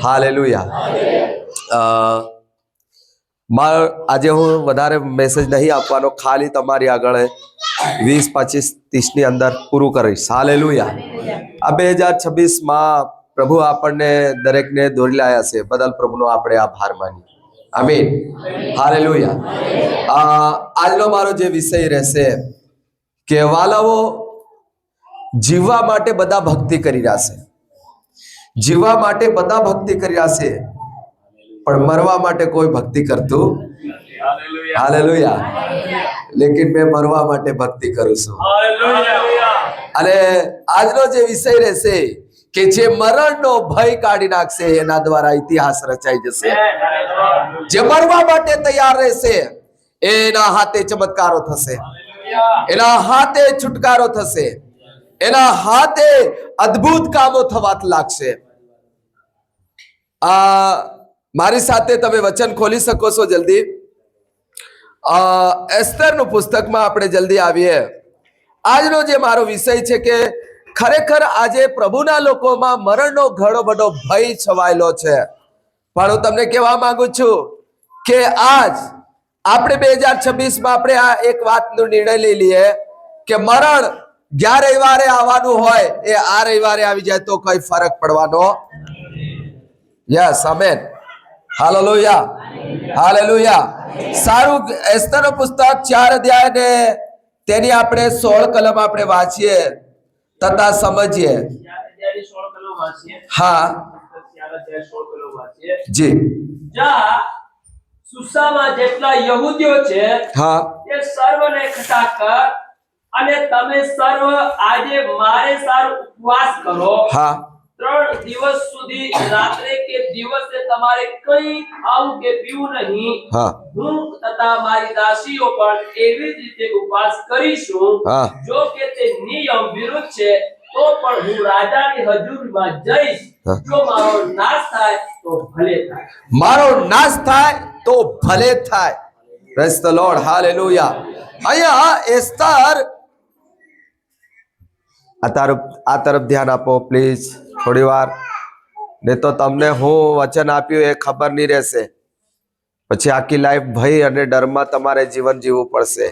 Hallelujah. આજે હું વધારે મેસેજ નહીં આપવાનો, ખાલી તમારી આગળ 20, 25, 30 ની અંદર પૂરું કરીશ। હાલેલુયા। આ 2026 પ્રભુ આપણને દરેકને દોરી લાયા છે, બદલ પ્રભુનો આપણે આભાર માનીએ। આમીન, હાલેલુયા। આજનો મારો જે વિષય રહેશે કે વાલાઓ, જીવવા માટે બધા ભક્તિ કરી રહ્યા છે, જીવવા માટે બધા ભક્તિ કરી રહ્યા છે, પણ મરવા માટે કોઈ ભક્તિ કરતું। હાલેલુયા। લેકિન મેં મરવા માટે ભક્તિ કરું છું। અને આજનો જે વિષય રહેશે કે જે મરણનો ભય કાઢી નાખશે, એના દ્વારા ઇતિહાસ રચાઈ જશે। જે મરવા માટે તૈયાર રહેશે એના હાથે ચમત્કારો થશે, એના હાથે છુટકારો થશે, એના હાથે અદ્ભુત કામો થવા લાગશે। મારી સાથે તમે વચન ખોલી શકો છો જલ્દી। એસ્તરનું પુસ્તકમાં આપણે જલ્દી આવીએ। આજનો જે મારો વિષય છે કે ખરેખર આજે પ્રભુના લોકોમાં મરણનો ઘણો બધો ભય છવાયેલો છે, પણ હું તમને કહેવા માંગુ છું કે આજ આપણે 2026 આપણે આ એક વાતનો નિર્ણય લઈ લઈએ કે મરણ જ્યારે રવિવારે આવવાનું હોય એ આ રવિવારે આવી જાય તો કોઈ ફરક પડવાનો। Yes, amen, hallelujah, hallelujah. સારું, એસ્તરનું પુસ્તક 4 અધ્યાય ને તેની આપણે 16 કલમ આપણે વાંચીએ તથા સમજીએ। હા જી। સુસામાં જેટલા યહૂદીઓ છે હા તે સર્વને એકઠા કર, અને તમે સર્વ આજે મારે સાર ઉપવાસ કરો। હા 3 દિવસ સુધી રાત્રે કે દિવસે તમારે કંઈ ખાવું કે પીવું નહીં। હા હું તથા મારી દાસીઓ પણ એવી જ રીતે ઉપવાસ કરીશું। હા જો કે તે નિયમ વિરુદ્ધ છે તો પણ હું રાજાની હજુરીમાં જઈશ। જો મારો નાશ થાય તો ભલે થાય, મારો નાશ થાય તો ભલે થાય। Praise the lord, hallelujah. અહીંયા એસ્તર આ તરફ ધ્યાન આપો પ્લીઝ થોડી વાર, નહીં તો તમને હું વચન આપ્યું એ ખબર નહીં રહેશે, પછી આખી લાઈફ ભય અને ડરમાં તમારે જીવન જીવવું પડશે।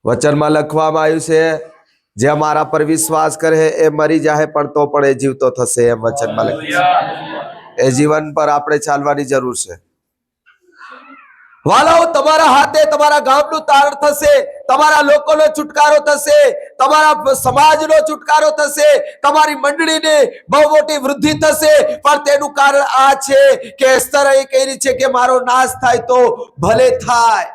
વચનમાં લખવામાં આવ્યું છે જે મારા પર વિશ્વાસ કરે એ મરી જાય પણ તો પણ એ જીવતો થશે, એમ વચનમાં લખ્યું છે। એ જીવન પર આપણે ચાલવાની જરૂર છે। વાલાઓ, તમારા હાથે તમારા ગામનું તારણ થશે, તમારા લોકોનો છુટકારો થશે, તમારા સમાજનો છુટકારો થશે, તમારી મંડળીને બહુ મોટી વૃદ્ધિ થશે, પણ તેનું કારણ આ છે કે એસ્તર એ કહી છે કે મારો નાશ થાય તો ભલે થાય।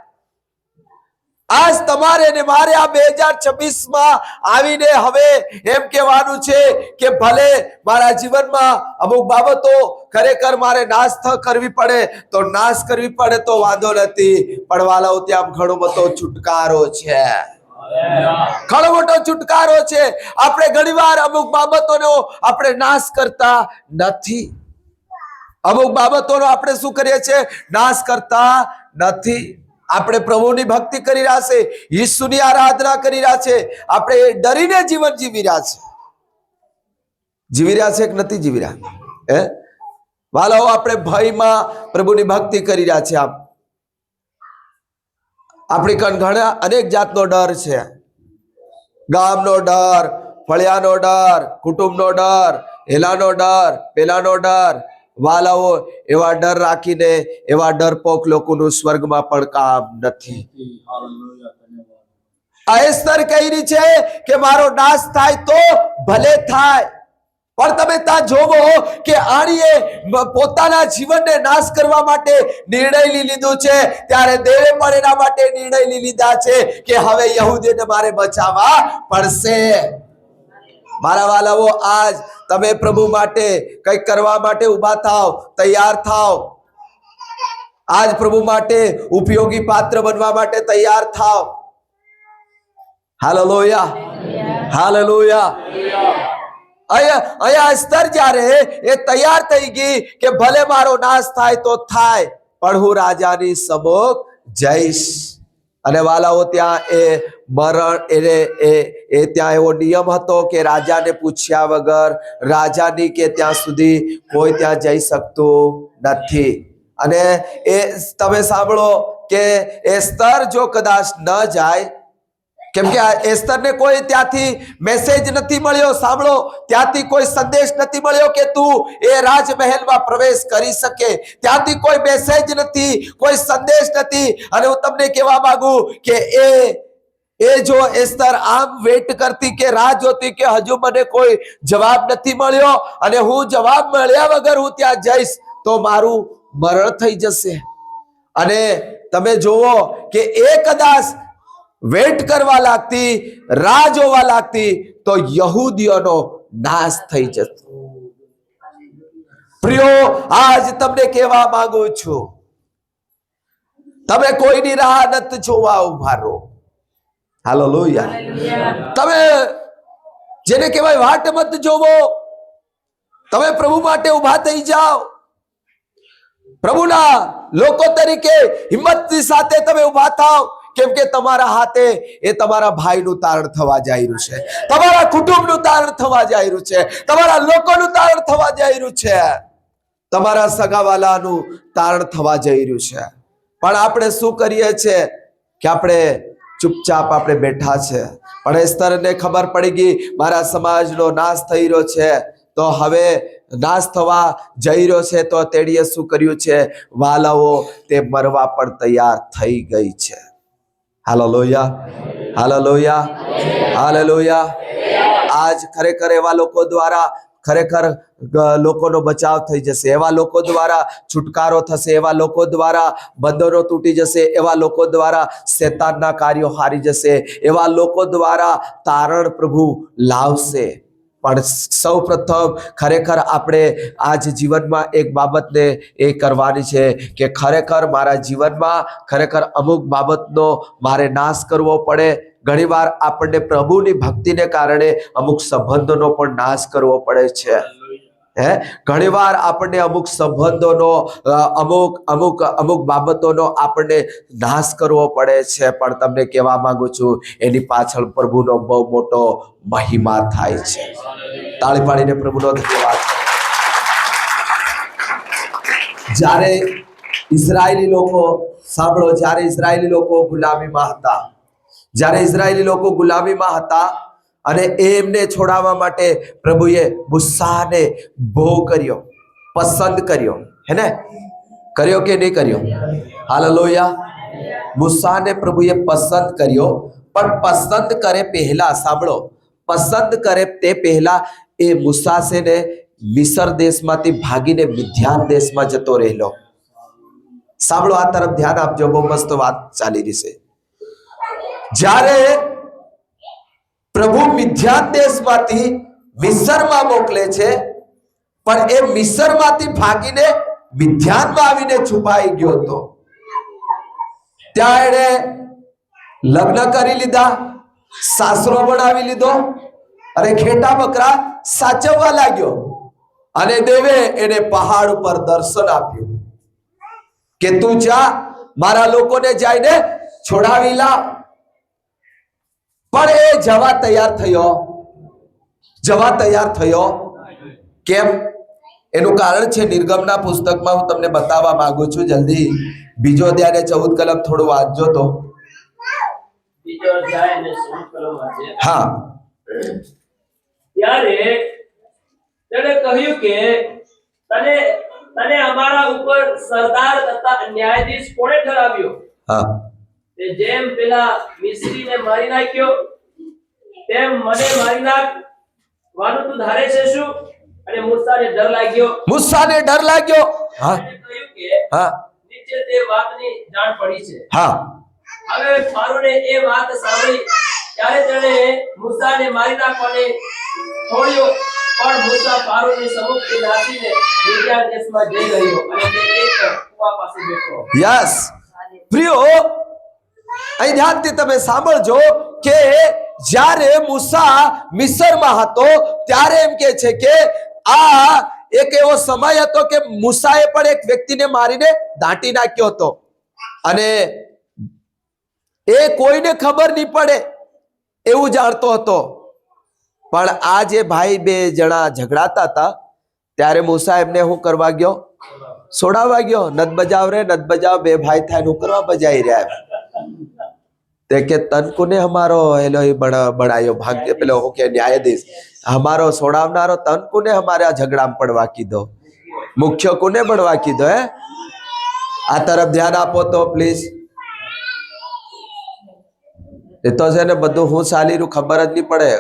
આજ તમારે ને મારે આ 2026 આવીને હવે એમ કહેવાનું છે કે ભલે મારા જીવનમાં અમુક બાબતો ખરેખર મારે નાશ કરવી પડે તો નાશ કરવી પડે તો વાંધો નથી, પણ વાલાઓ ત્યાં ઘણો બધો છુટકારો છે, ઘણો મોટો છુટકારો છે। આપણે ઘણીવાર અમુક બાબતોનો આપણે નાશ કરતા નથી, અમુક બાબતોનો આપણે શું કરીએ છીએ, નાશ કરતા નથી। આપણે પ્રભુની ભક્તિ કરી રહ્યા છે, ઈસુની આરાધના કરી રહ્યા છે, આપણે ડરીને જીવન જીવી રહ્યા છે, કે નથી જીવી રહ્યા? હે વાલાઓ, આપણે ભયમાં પ્રભુની ભક્તિ કરી રહ્યા છે। આપણી કણ ઘણા અનેક જાતનો ડર છે, ગામનો ડર, ફળિયાનો ડર, કુટુંબનો ડર, હેલાનો ડર, પેલાનો ડર। વાલાઓ, એવા ડર રાખીને એવા ડરપોક લોકોનું સ્વર્ગમાં પણ કામ નથી। એસ્તર કહી રહી છે કે મારો નાશ થાય તો ભલે થાય, પણ તમે ત્યાં જોવો કે આણીએ પોતાના જીવનને નાશ કરવા માટે નિર્ણય લીધો છે, ત્યારે દેવે પણ એના માટે નિર્ણય લીધા છે કે હવે યહૂદીને મારે બચાવવા પડશે। મારા વાલાઓ, આજ તમે પ્રભુ માટે કંઈક કરવા માટે ઉભા થાવ, તૈયાર થાવ। આજ પ્રભુ માટે ઉપયોગી પાત્ર બનવા માટે તૈયાર થાવ। Hallelujah, hallelujah. અહીંયા એસ્તર જ્યારે એ તૈયાર થઈ ગઈ કે ભલે મારો નાશ થાય તો થાય, પણ હું રાજાની સમક્ષ જઈશ। અને વાલાઓ, ત્યાં એ મરણ એ ત્યાં એવો નિયમ હતો કે રાજાને પૂછ્યા વગર, રાજાની કે ત્યાં સુધી કોઈ ત્યાં જઈ શકતું નથી. અને એ તમે સાંભળો કે એસ્તર જો કદાચ ન જાય, કેમ કે એસ્તરને કોઈ ત્યાંથી મેસેજ નથી મળ્યો, સાંભળો, ત્યાંથી કોઈ સંદેશ નથી મળ્યો કે તું એ રાજમહેલમાં પ્રવેશ કરી શકે. ત્યાંથી કોઈ મેસેજ નથી, કોઈ સંદેશ નથી. અને હું તમને કહેવા માંગુ કે એ જો એસ્તર આમ વેટ કરતી કે રાહ જોતી કે હજુ મને કોઈ જવાબ નથી મળ્યો અને હું જવાબ મળ્યા વગર હું ત્યાં જઈશ તો મારું મરણ થઈ જશે. અને તમે જોવો કે એ કદાચ વેટ કરવા લાગતી, રાહ જોવા લાગતી તો યહૂદીઓનો નાશ થઈ જતો. પ્રિયો, આજ તમને કહેવા માંગુ છું, તમે કોઈની રાહ નથી જોવા ઉભા રહો. હાલેલુયા. તમે જેને કહેવાય વાટ મત જોવો, તમે પ્રભુ માટે ઉભા થઈ જાઓ. પ્રભુના લોકો તરીકે હિંમતની સાથે તમે ઉભા થાઓ, કેમ કે તમારા હાથે એ તમારા ભાઈનું તારણ થવા જઈ રહ્યું છે, તમારા કુટુંબનું તારણ થવા જઈ રહ્યું છે, તમારા લોકોનું તારણ થવા જઈ રહ્યું છે, તમારા સગાવાલાનું તારણ થવા જઈ રહ્યું છે. પણ આપણે શું કરીએ છીએ કે આપણે ચૂપચાપ આપણે બેઠા છે. પણ એસ્તરને ખબર પડી ગઈ મારા સમાજનો નાશ થઈ રહ્યો છે, તો હવે નાશ થવા જઈ રહ્યો છે. તો તેણીએ શું કર્યું છે? વાલાઓ તે મરવા પણ તૈયાર થઈ ગઈ છે. Hallelujah, hallelujah, hallelujah. આજ ખરેખર એવા લોકો દ્વારા ખરેખર લોકોનો બચાવ થઈ જશે, એવા લોકો દ્વારા છુટકારો થશે, એવા લોકો દ્વારા બંધનો તૂટી જશે, એવા લોકો દ્વારા શેતાનના કાર્યો હારી જશે, એવા લોકો દ્વારા તારણ પ્રભુ લાવશે. પણ સૌ પ્રથમ ખરેખર આપણે આજ જીવનમાં એક બાબતને એ કરવાની છે કે ખરેખર મારા જીવનમાં ખરેખર અમુક બાબતનો મારે નાશ કરવો પડે. ઘણીવાર આપણને પ્રભુની ભક્તિને કારણે અમુક સંબંધોનો પણ નાશ કરવો પડે છે. ઘણીવાર આપણને અમુક સંબંધોનો અમુક બાબતોનો આપણને નાશ કરવો પડે છે. પણ તમને કહેવા માંગુ છું, એની પાછળ પ્રભુનો બહુ મોટો મહિમા થાય છે. તાળી પાડીને પ્રભુનો ધન્યવાદ. જ્યારે ઇઝરાયેલી લોકો, સાંભળો, જ્યારે ઇઝરાયેલી લોકો ગુલામીમાં હતા, જ્યારે ઇઝરાયેલી લોકો ગુલામીમાં હતા અને એમને છોડાવવા માટે પ્રભુએ મૂસાને ભો કર્યો, પસંદ કર્યો, હે ને? કર્યો કે નહીં કર્યો? હાલેલુયા. મૂસાને પ્રભુએ પસંદ કર્યો. પણ પસંદ કરે પહેલા, સાંભળો, પસંદ કરે તે પહેલા એ મૂસા છે ને મિસર દેશમાંથી ભાગીને મિદ્યાન દેશમાં જતો રહેલો. સાંભળો, આ તરફ ધ્યાન આપજો, બહુ મસ્ત વાત ચાલી રહી છે. જ્યારે પ્રભુ મિદ્યાન દેશમાંથી મિસરમાં મોકલે છે, પણ એ મિસરમાંથી ભાગીને મિદ્યાનમાં આવીને છુપાઈ ગયો હતો. ત્યાં એણે લગ્ન કરી લીધા, સાસરો બનાવી લીધો અને ઘેટા બકરા સાચવવા લાગ્યો. અને દેવે એને પહાડ ઉપર દર્શન આપ્યું કે તું જા, મારા લોકોને જઈને છોડાવી લાવ. પણ એ જવા તૈયાર થયો. કેમ? એનું કારણ છે નિર્ગમના પુસ્તકમાં હું તમને બતાવવા માંગુ છું. જલ્દી બીજો અધ્યાય અને 14 કલમ થોડું વાંચજો તો. બીજો અધ્યાય અને 14 કલમ વાંચે. હા. ત્યારે તેણે કહ્યું કે તને અમારા ઉપર સરદાર તથા ન્યાયાધીશ કોણે ઠરાવ્યો? હા. તે જેમ પેલા મિસ્રીને મારી નાખ્યો તેમ મને મારી નાખવાનું તું ધારે છે શું? અને મૂસાને ડર લાગ્યો. હા. કહ્યું કે હા, નીચે તે વાતની જાણ પડી છે. હા. હવે ફારોને એ વાત સાંભળી ત્યારે તેણે મૂસાને મારી નાખવાને છોડ્યો. પણ મૂસા ફારોની સમ્મુખથી નાસીને મિદ્યાન દેશમાં જઈ રહ્યો અને તે એક કુવા પાસે બેઠો. યસ પ્રિયો, અહીં ધ્યાનથી તમે સાંભળજો કે જ્યારે મૂસા મિસરમાં હતો ત્યારે એમ કે છે કે આ એક એવો સમય હતો કે મૂસાએ પણ એક વ્યક્તિને મારીને દાટી નાખ્યો હતો અને એ કોઈને ખબર નહીં પડે. એવું જાણતો હતો. પણ આ જે ભાઈ બે જણા ઝઘડાતા હતા ત્યારે મૂસા એમને શું કરવા ગયો? છોડાવવા ગયો. નત બજાવ રે નત બજાવ, બે ભાઈ થાય નું કરવા બજાઈ રહ્યા. તે કે તન કોને હમારો એલો બણાયો ભાગ્ય પેલો હું કે ન્યાયાધીશ हमारो सोड़ावनारो तन कोने हमारे आ झगड़ा में पड़वा कीधो? मुख्य कोने बढ़वा कीधो? है आ तरफ ध्यान आपो तो प्लीज. એ તો છે ને બધું હું ચાલી રહ્યું ખબર જ નહીં પડે.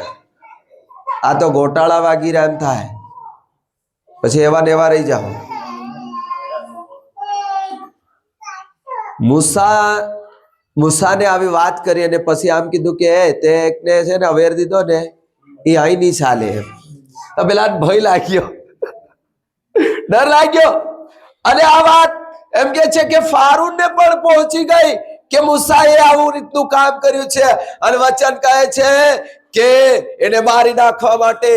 આ તો ગોટાળા વાગી રહ્યા એમ થાય, પછી એવા ને એવા રહી જાઓ. મૂસાને આવી વાત કરી અને પછી આમ કીધું કે તે એકને છે ને અવેર દીધો ને એ અહીં નહીં ચાલે. તો પેલા ભય લાગ્યો, ડર લાગ્યો. અને આ વાત એમ કે છે કે ફારૂન ને પણ પહોંચી ગઈ કે મૂસાએ આવું રીતનું કામ કર્યું છે. અને વચન કહે છે કે એને મારી નાખવા માટે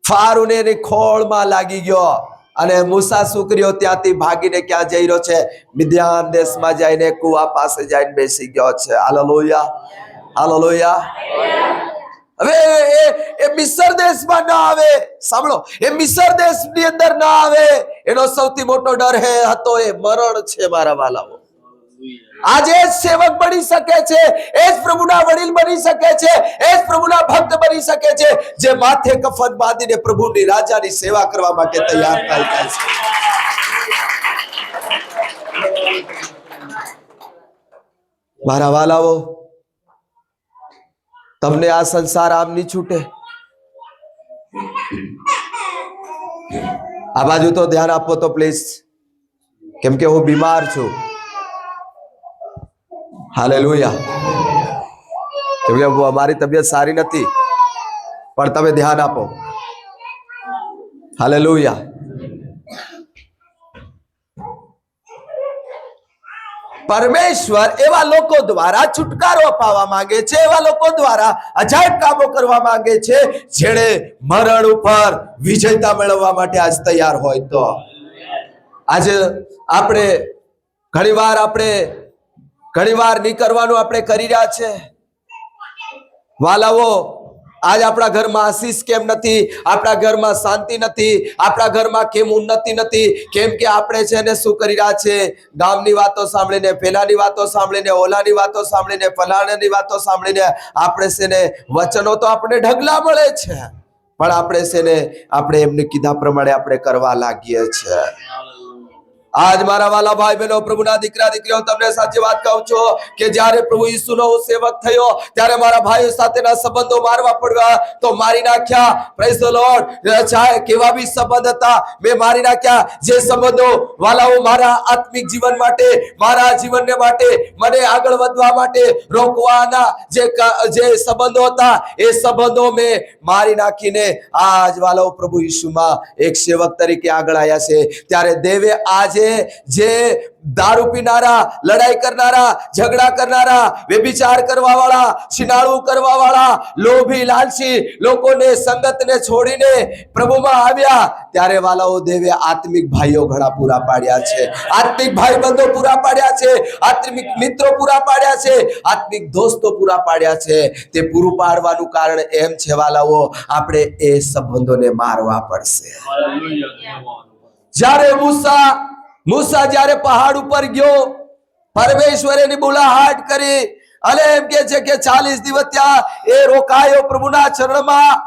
ફારૂન એની ખોળમાં લાગી ગયો. અને મૂસા શું કર્યો? ત્યાંથી ભાગીને ક્યાં જઈ રહ્યો છે? મિદ્યાન દેશમાં જઈને કુવા પાસે જઈને બેસી ગયો છે. Hallelujah, hallelujah. હવે એ મિસ્ર દેશમાં ના આવે. સાંભળો, એ મિસ્ર દેશની અંદર ના આવે. એનો સૌથી મોટો ડર હતો એ મરણ છે. મારા વાલાઓ, આજે સેવક બની શકે છે, એ જ પ્રભુના વડીલ બની શકે છે, એ જ પ્રભુના ભક્ત બની શકે છે જે માથે કફન બાંધીને પ્રભુની રાજાની સેવા કરવા માટે તૈયાર થાય છે. મારા વાલાઓ, તમને આ સંસાર આમ નહીં છૂટે. આ બાજુ તો ધ્યાન આપો તો પ્લીઝ, કેમ કે હું બીમાર છું. હાલેલુયા. કેમ કે અમારી તબિયત સારી નથી, પણ તમે ધ્યાન આપો. હાલેલુયા. પરમેશ્વર એવા લોકો દ્વારા છુટકારો અપાવવા માંગે છે, એવા લોકો દ્વારા અજાયબ કામો કરવા માંગે છે જેણે મરણ ઉપર વિજયતા મેળવવા માટે આજ તૈયાર હોય. તો આજે આપણે ઘણીવાર નહીં કરવાનું આપણે કરી રહ્યા છે. વાલાઓ, આજ આપણા ઘરમાં આશીષ કેમ નથી? આપણા ઘરમાં શાંતિ નથી? આપણા ઘરમાં કેમ ઉન્નતિ નથી? કેમ કે આપણે છે ને શું કરી રહ્યા છે? ગામની વાતો સાંભળીને, પેલાની વાતો સાંભળીને, ઓલાની વાતો સાંભળીને, ફલાણાની વાતો સાંભળીને આપણે છે ને વચનો તો આપણે ઢગલા મળે છે, પણ આપણે છે ને આપણે એમને કીધા પ્રમાણે આપણે કરવા લાગીએ છીએ. આજ મારા વાલા ભાઈ બહેનો, પ્રભુના દીકરા દીકરીઓ, તમને સાચી વાત કહું છું કે જ્યારે પ્રભુ ઈસુનો સેવક થયો ત્યારે મારા ભાઈઓ સાથેના સંબંધો મારવા પડ્યા તો મારી નાખ્યા. Praise the lord. ચાહે કેવા બી સંબંધ હતા મેં મારી નાખ્યા. જે સંબંધો વાલાઓ મારા આત્મિક જીવન માટે, મારા જીવનને માટે, મને આગળ વધવા માટે રોકવાના જે સંબંધો હતા એ સંબંધો મેં મારી નાખીને આજ વાલાઓ પ્રભુ ઈસુમાં એક સેવક તરીકે આગળ આવ્યા છે. ત્યારે દેવે આજે જે દારૂ પીનારા, લડાઈ કરનારા, ઝઘડા કરનારા, વ્યભિચાર કરવા વાળા, શિનાળું કરવા વાળા, લોભી લાલચી લોકોને સંગતને છોડીને પ્રભુમાં આવ્યા ત્યારે વાલાઓ દેવે આત્મિક ભાઈઓ ઘણા પૂરા પાડ્યા છે, આત્મિક ભાઈબંધો પૂરા પાડ્યા છે, આત્મિક મિત્રો પૂરા પાડ્યા છે, આત્મિક દોસ્તો પૂરા પાડ્યા છે. તે પૂરું પાડવાનું કારણ એમ છે વાલાઓ, આપણે એ સંબંધોને મારવા પડશે. જ્યારે મૂસા જ્યારે પહાડ ઉપર ગયો, પરમેશ્વરે એની મુલાકાત કરી અને એમ કે છે કે 40 દિવસ ત્યાં એ રોકાયો પ્રભુના ચરણમાં.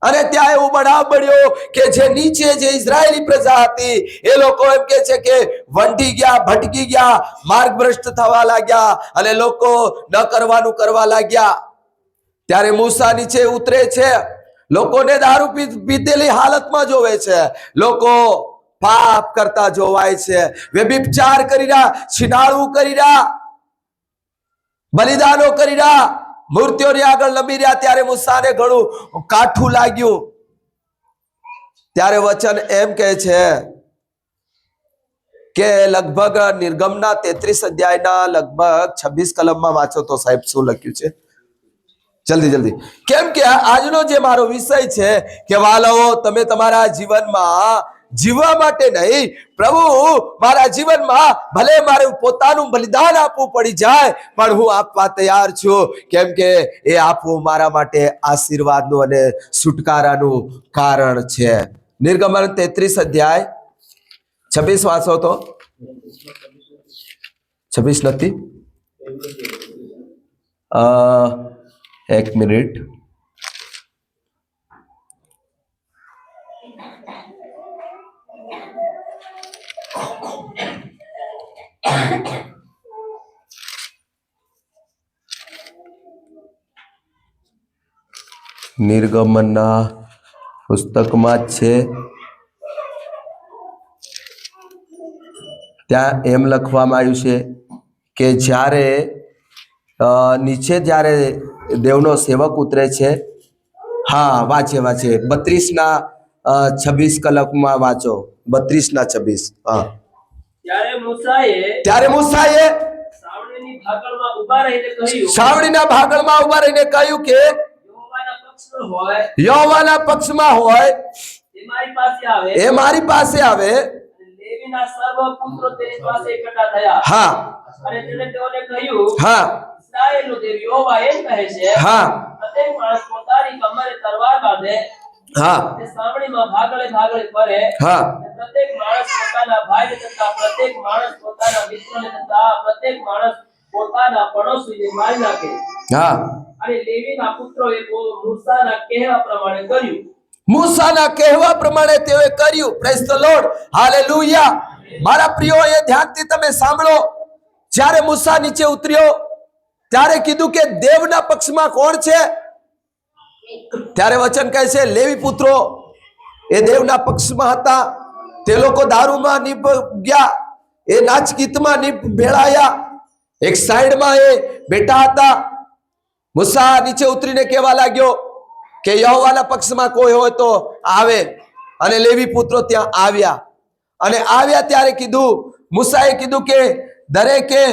અને ત્યાં એવું બનાવ બન્યો કે જે નીચે જે ઇઝરાયેલી પ્રજા હતી એ લોકો એમ કે છે કે વંઢી ગયા, ભટકી ગયા, માર્ગભ્રષ્ટ થવા લાગ્યા અને લોકો ન કરવાનું કરવા લાગ્યા. ત્યારે મૂસા નીચે ઉતરે છે, લોકોને દારૂ પીધેલી હાલતમાં જોવે છે, લોકો પાપ કરતા જોવાય છે, વ્યભિચાર કરી રહ્યા, છિનાળું કરી રહ્યા, બલિદાનો કરી રહ્યા, મૂર્તિઓની આગળ લંબી રહ્યા. ત્યારે મૂસાને ઘણું કાઠું લાગ્યું. ત્યારે વચન એમ કહે છે કે લગભગ નિર્ગમના 33 અધ્યાયના લગભગ 26 કલમમાં વાંચો તો સાહેબ શું લખ્યું છે? જલ્દી. કેમ કે આજનો જે મારો વિષય છે કે વાલાઓ તમે તમારા જીવનમાં જીવવા માટે નહીં, પ્રભુ મારા જીવનમાં ભલે મારે પોતાનું બલિદાન આપવું પડી જાય પણ હું આપવા તૈયાર છું, કેમ કે એ આપવું મારા માટે આશીર્વાદનું અને છુટકારાનું કારણ છે. નિર્ગમન 33 અધ્યાય 26 વાંચો તો. 26 નથી, એક મિનિટ. નિર્ગમનના પુસ્તકમાં જ છે. ત્યાં એમ લખવામાં આવ્યું છે કે જ્યારે નીચે જ્યારે દેવનો સેવક ઉતરે છે, હા વાંચે 32:26 કલમમાં વાંચો, 32:26. હા, ત્યારે મૂસાએ સાવણીના ભાગળમાં ઉભા રહીને કહ્યું કે યહોવાના પક્ષમાં હોય એ મારી પાસે આવે. લેવીના સર્વ પુત્રો તેની પાસે એકઠા થયા. હા, અને તેણે તેઓને કહ્યું, હા, ઇસ્રાએલનો દેવ યહોવા એમ કહે છે, હા, પ્રત્યેક માણસ પોતાની કમરે તલવાર બાંધે, હા, તે સાવણીમાં ભાગળે ભાગળે ફરે, હા, અને પ્રત્યેક માણસ પોતાના ભાઈને તથા પ્રત્યેક માણસ પોતાના મિત્રને તથા પ્રત્યેક માણસ પોતાના પડોશીને મારી નાખે. હા. અને લેવીના પુત્રોએ મૂસાના કહેવા પ્રમાણે કર્યું. મૂસાના કહેવા પ્રમાણે તેઓએ કર્યું. Praise the lord, hallelujah. મારા પ્રિયો, એ ધ્યાનથી તમે સાંભળો. જ્યારે મૂસા નીચે ઉતર્યો ત્યારે કીધું કે દેવના પક્ષમાં કોણ છે? ત્યારે વચન કહે છે લેવી પુત્રો એ દેવના પક્ષમાં હતા. તે લોકો દારૂમાં નિપ ગયા, એ નાચ ગીતમાં નિપ ભેળાયા, એક સાઈડમાં એ બેઠા હતા. મૂસા નીચે ઉતરીને કહેવા લાગ્યો કે યહોવાના પક્ષમાં કોઈ હોય તો આવે. અને લેવી પુત્રો ત્યાં આવ્યા. અને આવ્યા ત્યારે કીધું, મૂસાએ કીધું કે દરેકે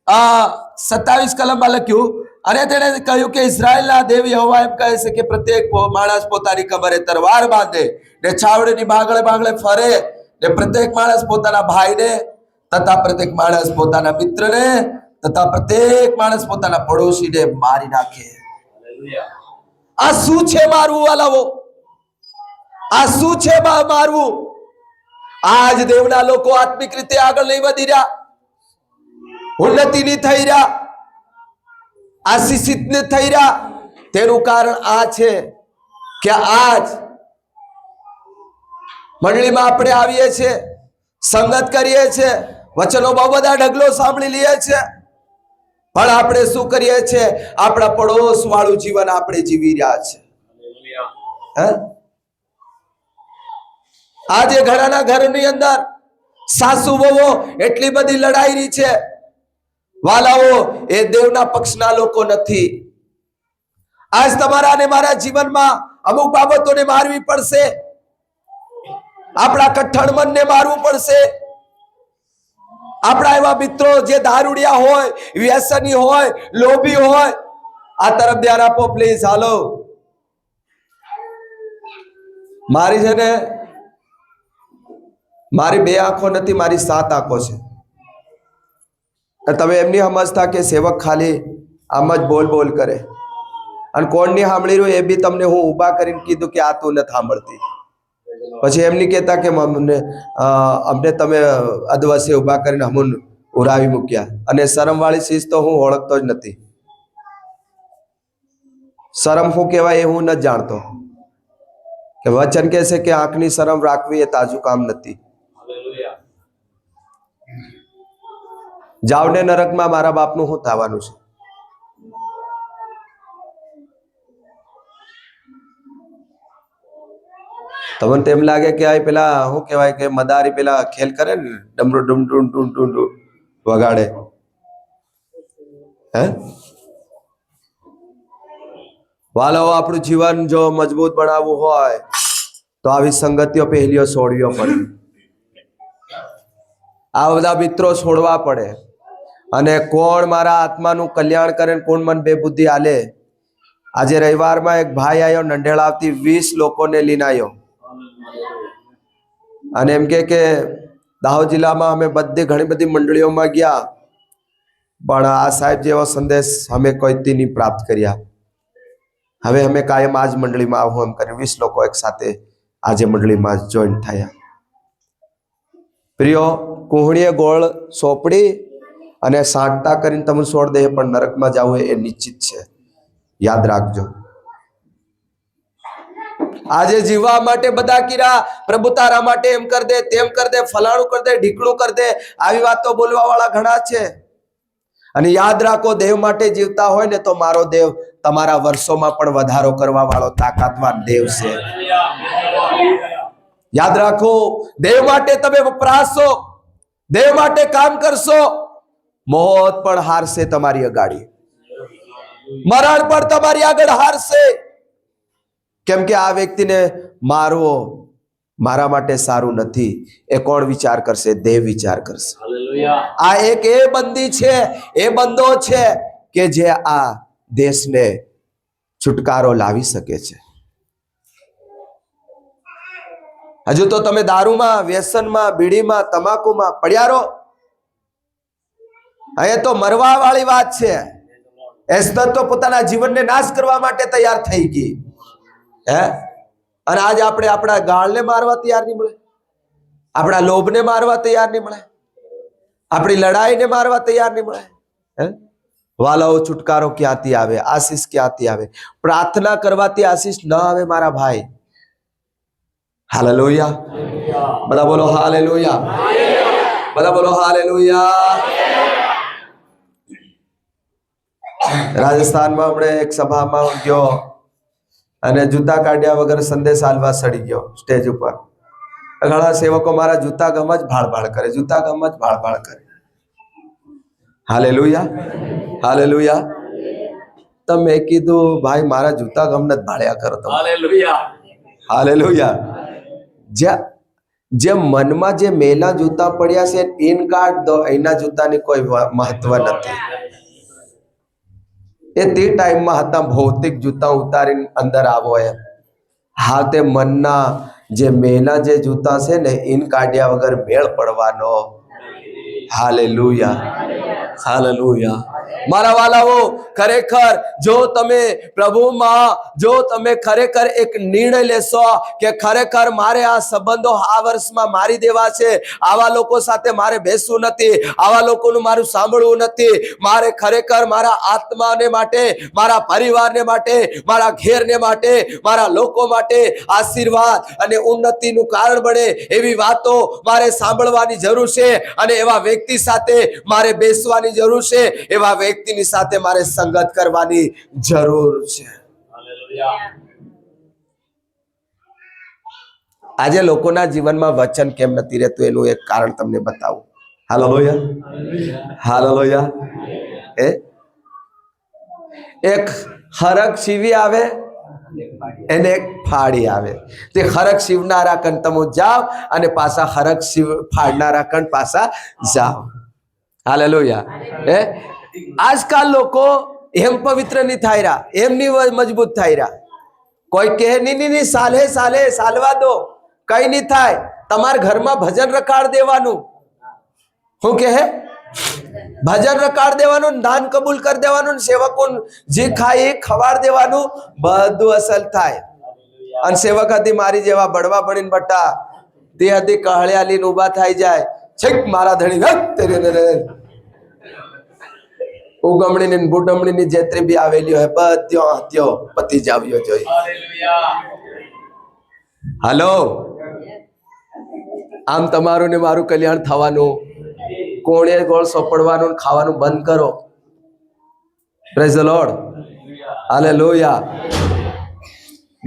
27 કલમમાં લખ્યું, અને તેણે કહ્યું કે ઇઝરાયલના દેવ યહોવા એમ કહે છે કે પ્રત્યેક માણસ પોતાની કમરે તલવાર બાંધે ને છાવણીની ભાગળે ભાગળે ફરે, ને પ્રત્યેક માણસ પોતાના ભાઈને તથા પ્રત્યેક માણસ પોતાના મિત્રને તથા પ્રત્યેક માણસ પોતાના પડોશીને મારી નાખે. આ શું છે મારવું વાલાઓ? આ શું છે મારવું? આજ દેવના લોકો આત્મિક રીતે આગળ નહીં વધી રહ્યા, ઉન્નતિ નહીં થઈ રહ્યા, આશીષિત નહીં થઈ રહ્યા. તેનું કારણ આ છે કે આજ મંડળીમાં આપણે આવીએ છીએ, સંગત કરીએ છીએ, વચનો બહુ બધા ઢગલો સાંભળી લઈએ છીએ, પણ આપણે શું કરીએ છીએ? આપણા પડોશ વાળું જીવન આપણે જીવી રહ્યા છે. આજે ઘણાના ઘરની અંદર સાસુ વહુ એટલી બધી લડાઈ રહી છે વાલાઓ, એ દેવના પક્ષના લોકો નથી. આજ તમારા અને મારા જીવનમાં અમુક બાબતોને મારવી પડશે. આપણા કઠણ મનને મારવું પડશે. આપણા એવા મિત્રો જે દારૂડિયા હોય, વ્યસની હોય, લોભી હોય, આ તરફ ધ્યાન આપો પ્લીઝ. હાલો, મારી છે ને, મારી 2 આંખો નથી, મારી 7 આંખો છે. તમે એમની સમજતા કે સેવક ખાલી આમ જ બોલ બોલ કરે, અને કોણની સાંભળી રહ્યું એ બી તમને હું ઊભા કરીને કીધું કે આ તું નથી સાંભળતી. પછી એમ નહીં કહેતા કે અમને તમે અધવસે ઊભા કરીને અમુન ઉરાવી મૂક્યા. અને શરમવાળી ચીજ તો હું ઓળખતો જ નથી. શરમ શું કહેવાય એ હું નથી જાણતો. કે વચન કહે છે કે આંખની શરમ રાખવી એ તાજું કામ નથી. જાવને નરકમાં મારા બાપનું શું થવાનું છે? તમને તેમ લાગે કે આ પેલા શું કહેવાય કે મદારી પેલા ખેલ કરે ને, ડમરું ડુમ ડુમ ડુમ ડુમ ડુમ વગાડે, હે વાલો? આપણું જીવન જો મજબૂત બનાવવું હોય તો આવી સંગતિઓ પહેલીઓ છોડવીઓ પડે, આ બધા મિત્રો છોડવા પડે. અને કોણ મારા આત્માનું કલ્યાણ કરે ને કોણ મને બેબુદ્ધિ આલે? આજે રવિવારમાં એક ભાઈ આવ્યો, નંઢેળાવથી 20 લોકોને લઈને આવ્યો. અને એમ કે દાહોદ જિલ્લામાં અમે ઘણી બધી મંડળીઓમાં ગયા, પણ આ સાહેબ જેવો સંદેશ અમે કોઈથી નહીં પ્રાપ્ત કર્યા. હવે અમે કાયમ આ જ મંડળીમાં આવું એમ કરી 20 લોકો એક સાથે આજે મંડળીમાં જોઈન થયા. પ્રિયો, કુહણીએ ગોળ સોંપડી અને સાંટતા કરીને તમે છોડ દે, પણ નરકમાં જવું એ નિશ્ચિત છે. યાદ રાખજો. આજે જીવવા માટે બધા કીરા, પ્રભુ તારા માટે એમ કર દે, તેમ કર દે, ફલાણું કર દે, ઢીકણું કર દે, આવી વાતો બોલવા વાળા ઘણા છે. અને યાદ રાખો, દેવ માટે જીવતા હોય ને તો મારો દેવ તમારા વર્ષોમાં પણ વધારો કરવા વાળો તાકાતવાન દેવ છે. યાદ રાખો, દેવ માટે તમે વપરાશો, દેવ માટે કામ કરશો, મોત પણ હારશે તમારી અગાડી, મરણ પણ તમારી આગળ હારશે. કેમ કે આ વ્યક્તિને મારવો મારા માટે સારું નથી, એ કોણ વિચાર કરશે? દેવ વિચાર કરશે. આ એક એ બંદી છે, એ બંદો છે કે જે આ દેશને છુટકારો લાવી શકે છે. હજુ તો તમે દારૂમાં, વ્યસનમાં, બીડીમાં, તમાકુમાં પડ્યા રહો. અહીંયા તો મરવા વાળી વાત છે. એસ્તર તો પોતાના જીવનને નાશ કરવા માટે તૈયાર થઈ ગઈ. અને આજે આપણે આપણા ગાળને મારવા તૈયાર નહીં મળે, આપણા લોભને મારવા તૈયાર નહીં મળે, આપણી લડાઈને મારવા તૈયાર નહીં મળે. વાલાઓ, છુટકારો ક્યાંથી આવે? આશીષ ક્યાંથી આવે? પ્રાર્થના કરવાથી આશીષ ન આવે મારા ભાઈ. હાલેલુયા. બધા બોલો હાલેલુયા. બધા બોલો હાલેલુયા. રાજસ્થાનમાં હમણે એક સભામાં ગયો અને જૂતા કાઢ્યા વગર સંદેશ આલવા સડી ગયો સ્ટેજ ઉપર. ઘણા સેવકો મારા જૂતા ગમ જ ભાળ કરે, જૂતા ગમ જ ભાળ કરે. હાલેલુયા. હાલેલુયા. તો મેં કીધું, ભાઈ મારા જૂતા ગમને જ ભાળ્યા કરો તમે. હાલેલુયા. હાલેલુયા. જે મનમાં જે મેલા જૂતા પડ્યા છે ઈન કાઢ દો, એના જૂતાની કોઈ મહત્વ નથી. એ તે ટાઈમમાં હતા ભૌતિક જૂતા ઉતારીને અંદર આવો એમ. હા, તે મનના જે મેલા જે જૂતા છે ને ઈન કાઢ્યા વગર મેળ પડવાનો. હાલેલુયા. હાલેલુયા. મારા વાલાઓ, ખરેખર જો તમે પ્રભુમાં, જો તમે ખરેખર એક નિર્ણય લેશો કે ખરેખર મારે આ સંબંધો આ વર્ષમાં મારી દેવા છે, આવા લોકો સાથે મારે બેસવું નથી, આવા લોકોનું મારું સાંભળવું નથી, મારે ખરેખર મારા આત્માને માટે, મારા પરિવારને માટે, મારા ઘેરને માટે, મારા લોકો માટે આશીર્વાદ અને ઉન્નતિનું કારણ બને એવી વાતો મારે સાંભળવાની જરૂર છે. અને એવા વ્યક્તિ સાથે મારે બેસવાની જરૂર છે, એવા વ્યક્તિની સાથે મારે સંગત કરવાની જરૂર છે. આજે લોકોના જીવનમાં વચન કેમ નથી રહેતું એનું એક કારણ તમને બતાવું. હાલેલુયા. હાલેલુયા. એક હરક શિવી આવે એને એક ફાડી આવે. તે હરક શિવનારા કણ તમે જાઓ અને પાછા હરક શિવ ફાડનારા કણ પાછા જાઓ. હાલેલુયા. આજકાલ લોકો એમ પવિત્ર નહીં થાય રહ્યા, એમ નહીં મજબૂત થાય રહ્યા. કોઈ કહે નહીં સાલે સાલવા દો, કઈ નહીં થાય. તમારા ઘરમાં ભજન રખાડ દેવાનું. શું કહે? ભજન રખાડ દેવાનું, દાન કબૂલ કરી દેવાનું, સેવકો જે ખાય એ ખવાડ દેવાનું, બધું અસલ થાય. અને સેવક હતી મારી જેવા બળવા બનીને બટા તે હતી કહળ્યા લઈને ઉભા થઈ જાય, છેક મારા ધણી ઉગમણી ની બુડમણી ની જેતરી બી આવેલી હોય બધ્યો હત્યો પતિ જાવ્યો જોઈ. હાલો, આમ તમારું ને મારું કલ્યાણ થવાનું. કોણે ગોળ સોપડવાનું ખાવાનું બંધ કરો. Praise the lord. હાલેલુયા.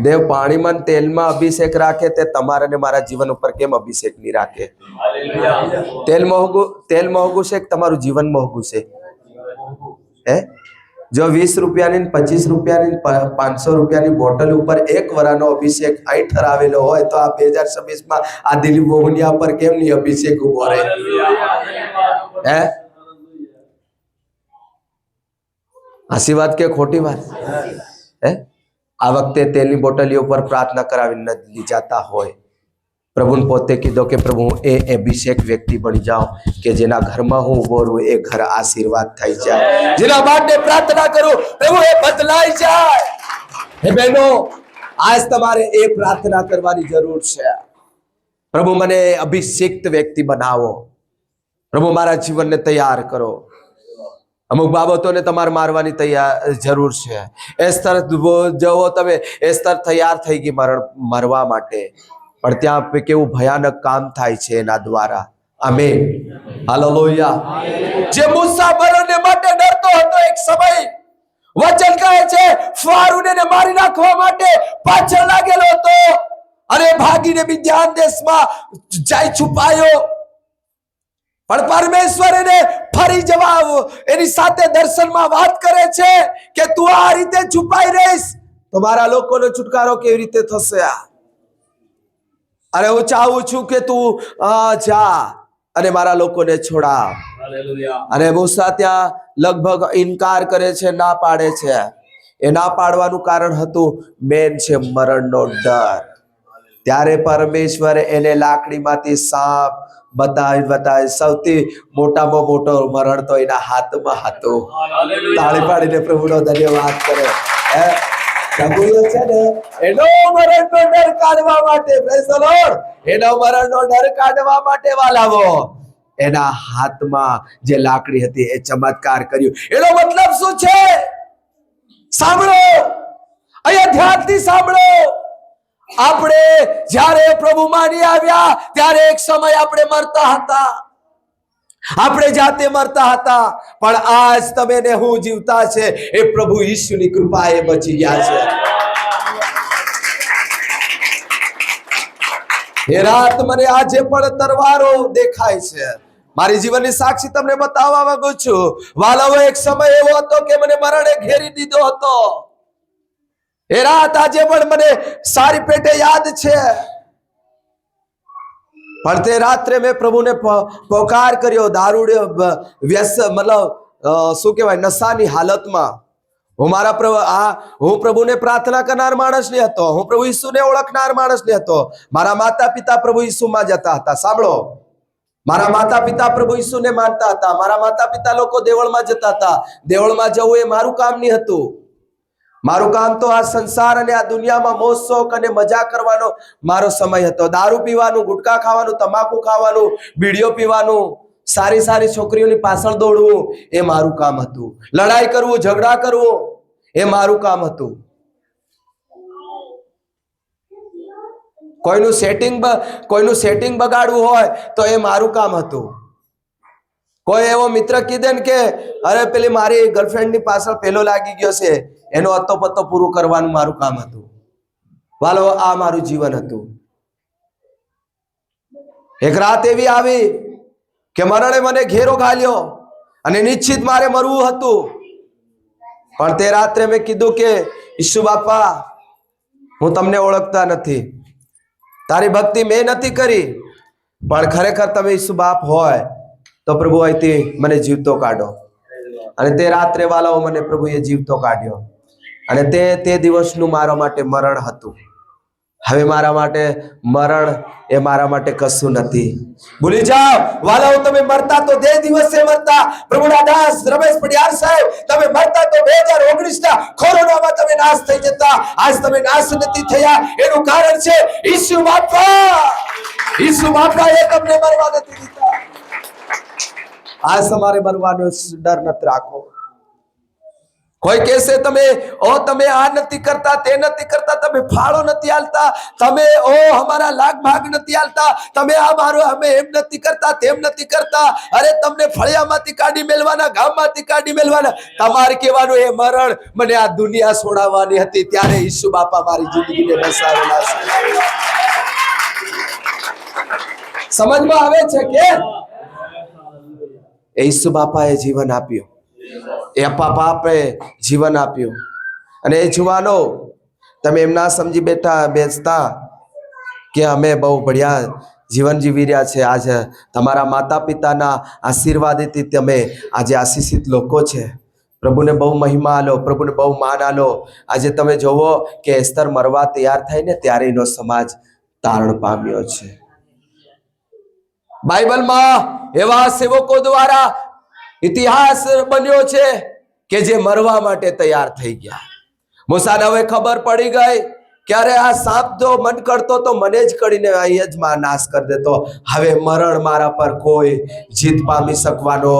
દેવ પાણીમાં તેલમાં અભિષેક રાખે તે તમારા ને મારા જીવન ઉપર કેમ અભિષેક નહીં રાખે? તેલ મોંઘું છે, તમારું જીવન મોંઘું છે. જો 20 રૂપિયાની 25 રૂપિયાની 500 રૂપિયાની બોટલ ઉપર એક વરાનો અભિષેક અહીં ઠરાવેલો હોય તો આ 2026માં આ દિલીપ મોહનિયા પર કેમ નહીં અભિષેક ઉભો રહે? હાસી વાત કે ખોટી વાત? આ વખતે તેલની બોટલીઓ પર પ્રાર્થના કરાવી ન લીજાતા હોય પ્રભુને પોતે કીધો કે પ્રભુ હું એ અભિષેક વ્યક્તિ બની જાઉં કે જેના ઘરમાં હું ઉભો રહું એ ઘર આશીર્વાદ થઈ જાય, જેના માટે પ્રાર્થના કરું પ્રભુ એ બદલાઈ જાય. હે બહેનો, આજ તમારે એ પ્રાર્થના કરવાની જરૂર છે. પ્રભુ મને અભિષેક્ત વ્યક્તિ બનાવો, પ્રભુ મારા જીવનને તૈયાર કરો. અમુક બાબતોને તમારે મારવાની જરૂર છે. એસ્તર જુઓ તમે, એસ્તર તૈયાર થઈ ગઈ મરવા માટે, પણ ત્યાં કેવું ભયાનક કામ થાય છે એના દ્વારા. Amen, hallelujah. જે મૂસા મરણને માટે ડરતો હતો એક સમય, વચન કહે છે ફારૂને મારી નાખવા માટે પાછળ લાગેલો હતો અને ભાગીને મિદ્યાન દેશમાં જઈ છુપાયો. પણ પરમેશ્વર એને ફરી જવા એની સાથે દર્શનમાં વાત કરે છે કે તું આ રીતે છુપાઈ રહીશ તો મારા લોકોનો છુટકારો કેવી રીતે થશે? અરે હું ચાહું છું કે તું જા અને મારા લોકોને છોડાવ. અને મૂસા ત્યાં લગભગ ઇનકાર કરે છે, ના પાડે છે. એ ના પાડવાનું કારણ હતું મેન છે મરણનો ડર. ત્યારે પરમેશ્વરે એને લાકડીમાંથી સાપ બતાવી સૌથી મોટામાં મોટો મરણ તો એના હાથમાં હતો. તાળી પાડીને પ્રભુનો ધન્યવાદ કરે. પ્રભુએ છે ને એનો મરણનો ડર કાઢવા માટે, પ્રેઝ ધ લોર્ડ, એનો મરણનો ડર કાઢવા માટે વાલાવો એના હાથમાં જે લાકડી હતી એ ચમત્કાર કર્યું. એનો મતલબ શું છે? સાંભળો, અહીંયા ધ્યાનથી સાંભળો. આપણે જ્યારે પ્રભુ માની આવ્યા ત્યારે એક સમય આપણે મરતા હતા, આપણે જાતે મરતા હતા, પણ આજ તમે ને હું જીવતા છે એ પ્રભુ ઈશ્વરની કૃપાએ બચી ગયા છે. એ રાત મને આજે પણ તરવારો દેખાય છે. મારી જીવનની સાક્ષી તમને બતાવવા માંગુ છું. વાલાઓ, એક સમય એવો હતો કે મને મરણે ઘેરી દીધો હતો. એ રાત આજે પણ મને સારી પેટે યાદ છે. પણ તે રાત્રે મેં પ્રભુને પોકાર કર્યો, દારૂ મતલબ શું કહેવાય, નશાની હાલતમાં. હું પ્રભુને પ્રાર્થના કરનાર માણસ નહીં હતો, હું પ્રભુ ઈસુને ઓળખનાર માણસ નહીં હતો. મારા માતા પિતા પ્રભુ ઈસુમાં જતા હતા. સાંભળો, મારા માતા પિતા પ્રભુ ઈસુને માનતા હતા. મારા માતા પિતા લોકો દેવળમાં જતા હતા. દેવળમાં જવું એ મારું કામ નહીં હતું. મારું કામ તો આ સંસાર અને આ દુનિયામાં મોજ શોખ અને મજા કરવાનો મારો સમય હતો. દારૂ પીવાનું, ગુટખા ખાવાનું, તમાકુ ખાવાનું, બીડીઓ પીવાનું, સારી સારી છોકરીઓની પાછળ દોડવું એ મારું કામ હતું. લડાઈ કરવું, ઝઘડા કરવું એ મારું કામ હતું. કોઈનું સેટિંગ બગાડવું હોય તો એ મારું કામ હતું. કોઈ એવો મિત્ર કીધે ને કે અરે પેલી મારી ગર્લફ્રેન્ડની પાછળ પેલો લાગી ગયો છે, એનો અતો પત્તો પૂરું કરવાનું મારું કામ હતું. વાલો, આ મારું જીવન હતું. એક રાત એવી આવી કે મરણે મને ઘેરો ઘાલ્યો અને નિશ્ચિત મારે મરવું હતું. પણ તે રાત્રે મેં કીધું કે ઈસુ બાપા, હું તમને ઓળખતા નથી, તારી ભક્તિ મેં નથી કરી, પણ ખરેખર તમે ઈસુ બાપ હોય તો પ્રભુ અહીંથી મને જીવતો કાઢો. અને તે રાત્રે વાલાઓ મને પ્રભુએ જીવતો કાઢ્યો. અને તે દિવસનું મારા માટે મરણ હતું. હવે મારા માટે મરણ એ મારા માટે કશું નથી. ભૂલી જાઓ વાલાઓ, તમે મરતા તો તે દિવસે મરતા. પ્રભુના દાસ રમેશ પડિયાર સાહેબ, તમે મરતા તો 2019 કોરોનામાં તમે નાશ થઈ જતા. આજ તમે નાશ નથી થયા, એનું કારણ છે ઈસુ બાપા. ઈસુ બાપાએ તમને મરવા નથી દીધા. આજ તમારે મરવાનો ડર નથી રાખો. કોઈ કહેશે તમે આ નથી કરતા, તે નથી કરતા, તમે ફાળો નથી આલતા, તમે અમારા લાગ ભાગ નથી આલતા, તમે અમે એમ નથી કરતા, તેમ નથી કરતા. અરે તમને ફળિયામાંથી કાઢી મેલવાના, ગામમાંથી કાઢી મેલવાના. તમારે કહેવાનું એ મરણ મને આ દુનિયા છોડાવવાની હતી, ત્યારે ઈસુ બાપા મારી જિંદગીને બસાવેલા છે. સમજમાં આવે છે કે ઈસુ બાપાએ જીવન આપ્યું, એ બાપે જીવન આપ્યું. અને એ જુવાનો, તમે એમ ના સમજી બેસતા કે અમે બહુ બઢિયા જીવન જીવી રહ્યા છે. આજે તમારા માતા પિતાના આશીર્વાદથી તમે આજે આશીષિત લોકો છે. પ્રભુને બહુ મહિમા આલો, પ્રભુને બહુ માન આલો. આજે તમે જોવો કે એસ્તર મરવા તૈયાર થાય ને ત્યારે એનો સમાજ તારણ પામ્યો છે. બાઇબલમાં એવા સેવકો દ્વારા ઇતિહાસ બન્યો છે કે જે મરવા માટે તૈયાર થઈ ગયા. મૂસાને હવે ખબર પડી ગઈ ક્યારે આ સાપ જો મન કરતો તો મને જ કરીને અહીં જ નાશ કરી દેતો. હવે મરણ મારા પર કોઈ જીત પામી શકવાનો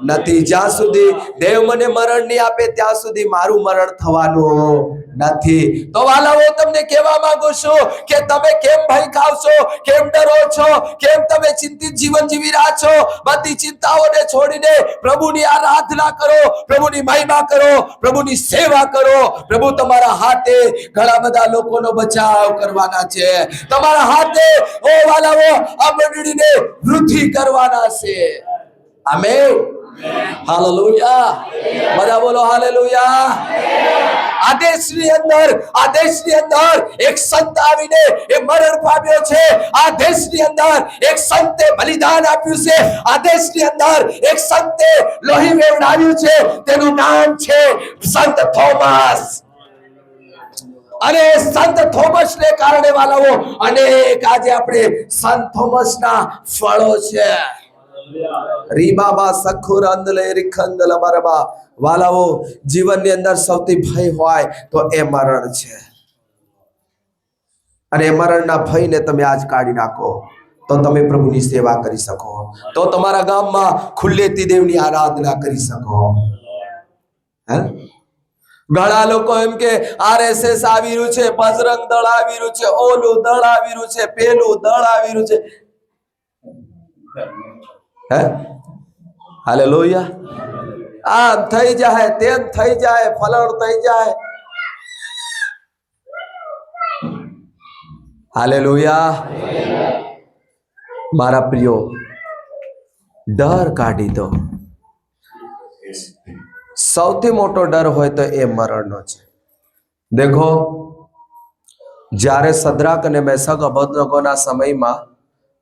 નથી. જ્યાં સુધી દેવ મને મરણ નહીં આપે ત્યાં સુધી મારું મરણ થવાનું નથી. તો વાલાઓ, તમને કહેવા માંગુ છું કે તમે કેમ ભય ખાવ છો, કેમ ડરો છો, કેમ તમે ચિંતિત જીવન જીવી રહ્યા છો? બધી ચિંતાઓને છોડીને પ્રભુની આરાધના કરો, પ્રભુની મહિમા કરો, પ્રભુની સેવા કરો. પ્રભુ તમારા હાથે ઘણા બધા લોકોનો બચાવ કરવાના છે. તમારા હાથે ઓ વાલાઓ આ મંડળીને વૃદ્ધિ કરવાના છે. આમેન. હાલેલુયા. બધા બોલો હાલેલુયા. આદેશની અંદર એક સંત આવીને એ મરણ પામ્યો છે. આ દેશની અંદર એક સંતે બલિદાન આપ્યું છે. આ દેશની અંદર એક સંતે લોહી વેવડાવ્યું છે. તેનું નામ છે સંત થોમસ. અને સંત થોમસ ને કારણે વાલાઓ અનેક આજે આપણે સંત થોમસ ના ફળો છે. રીબાબા સખુર અંદલે રીખંદલ બરબા. વાલાઓ, જીવનની અંદર સૌથી ભય હોય તો એ મરણ છે. અને એ મરણના ભયને તમે આજ કાઢી નાખો તો તમે પ્રભુની સેવા કરી શકો, તો તમારા ગામમાં ખુલ્લેથી દેવની આરાધના કરી શકો. હે, ઘણા લોકો એમ કે RSS આવી રહ્યું છે, બજરંગ દળ આવી રહ્યું છે, ઓલું દળ આવી રહ્યું છે, પેલું દળ આવી રહ્યું છે. હે, હાલેલુયા. આમ થઈ જાય, તેમ થઈ જાય, ફલણ થઈ જાય. હાલેલુયા. મારા પ્રિયો, ડર કાઢી દો. સૌથી મોટો ડર હોય તો એ મરણનો છે. દેખો, જ્યારે સદ્રાક અને મેશક અબેદનગોના સમયમાં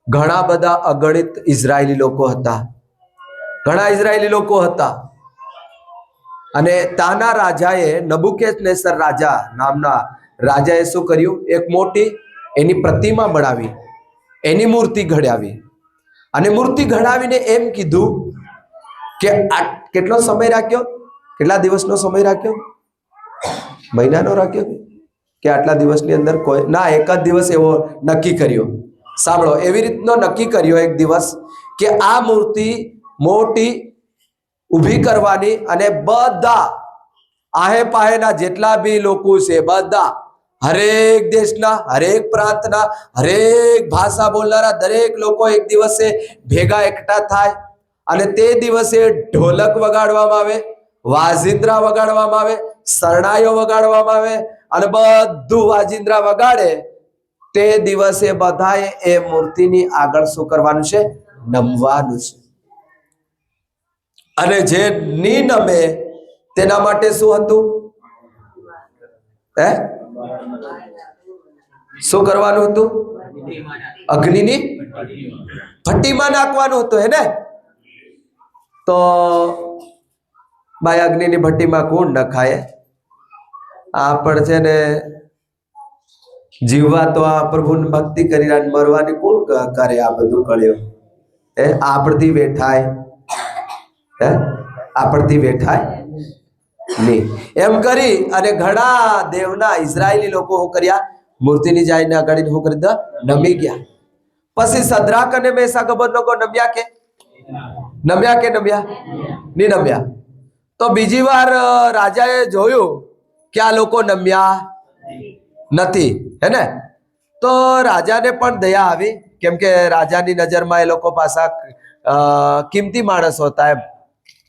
ઘણા બધા અગણિત ઇઝરાયેલી લોકો હતા. ઘણા ઇઝરાયેલી લોકો હતા. અને તાના રાજાએ, નબુકેદનેસર રાજા નામના રાજાએ શું કર્યું? એક મોટી એની પ્રતિમા બનાવી, એની મૂર્તિ ઘડાવી. અને મૂર્તિ ઘડાવીને એમ કીધું કે આ કેટલો સમય રાખ્યો? કેટલા દિવસનો સમય રાખ્યો? મહિનાનો રાખ્યો કે આટલા દિવસની અંદર? કોઈ ના, એક જ દિવસ એવો નક્કી કર્યો. સાંભળો, એવી રીતનો નક્કી કર્યો એક દિવસ કે આ મૂર્તિ મોટી ઊભી કરવાની, અને બધા આહે પાહેના જેટલા બી લોકો છે બધા, હરેક દેશના, હરેક પ્રાંતના, હરેક ભાષા બોલનારા દરેક લોકો એક દિવસે ભેગા એકઠા થાય. અને તે દિવસે ઢોલક વગાડવામાં આવે, વાજિંદ્રા વગાડવામાં આવે, શરણાઈઓ વગાડવામાં આવે. અને બધું વાજિંદ્રા વગાડે તે દિવસે બધાએ એ મૂર્તિની આગળ શું કરવાનું છે? નમવાનું છે. અને જે ની નમે તેના માટે શું હતું? શું કરવાનું હતું? અગ્નિની ભઠ્ઠીમાં નાખવાનું હતું. હે ને? તો ભાઈ, અગ્નિની ભઠ્ઠીમાં કોણ નખાય? આપણે છે ને જીવવા તો આ પ્રભુની ભક્તિ કરી રહ્યા, મરવાની કોણ કરે? આ બધું કર્યો આપણથી વેઠાય? આપણથી વેઠાય નહીં. એમ કરી અને ઘણા દેવના ઇઝરાયેલી લોકો શું કર્યા? મૂર્તિની જાઈને આગળ શું કરી દીધા? નમી ગયા. પછી સદ્રાક અને મેશક અબેદનગો નમ્યા કે નમ્યા? નહીં નમ્યા. તો બીજી વાર રાજાએ જોયું કે આ લોકો નમ્યા નથી. હે ને? તો રાજાને પણ દયા આવી, કેમ કે રાજાની નજરમાં એ લોકો પાછા કિંમતી માણસ હતા. એમ